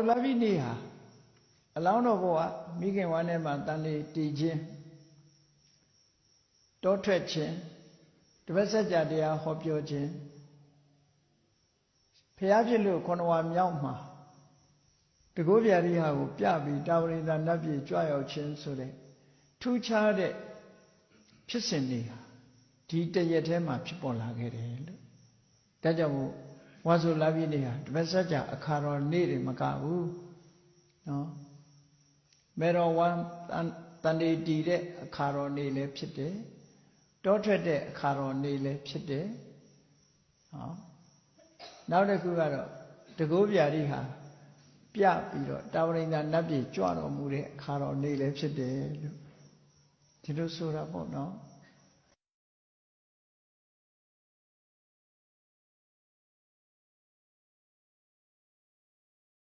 ဆိုလာပြီနေဟာအလောင်းတော်ဘုရားမိခင်ဝမ်းထဲမှာတန်လေးတည်ခြင်းတောထွက်ခြင်းတပတ်ဆက်ကြတရားဟောပြောခြင်းဖျားဖြစ်လို့9 ဝါမြောက်မှာတကုဗျာရိဟာကိုပြပြီးတာဝရိန္ဒနတ်ပြည်ကြွရောက်ခြင်းဆိုတဲ့ထူးခြားတဲ့ဖြစ်စဉ်တွေဟာဒီတရက်ထဲမှာဖြစ်ပေါ်လာခဲ့တယ်လို့ဒါကြောင့်မို့ဝါဆိုလာပြီနေဟာတပတ်ဆက်ကြအခါတော်နေ့တွေမကဘူးနော်မေတော်ဝမ်းတန်တေတီတဲ့အခါတော်နေ့လည်းဖြစ်တယ်တောထွက်တဲ့အခါတော်နေ့လည်းဖြစ်တယ်ဟောနောက်တစ်ခုကတော့တကုဗျာရိဟာပြပြီးတော့တာဝရိန္ဒနတ်ပြည်ကြွတော်မူတဲ့အခါတော်နေ့လည်းဖြစ်တယ်လို့ဒီလိုဆိုတာပေါ့နော်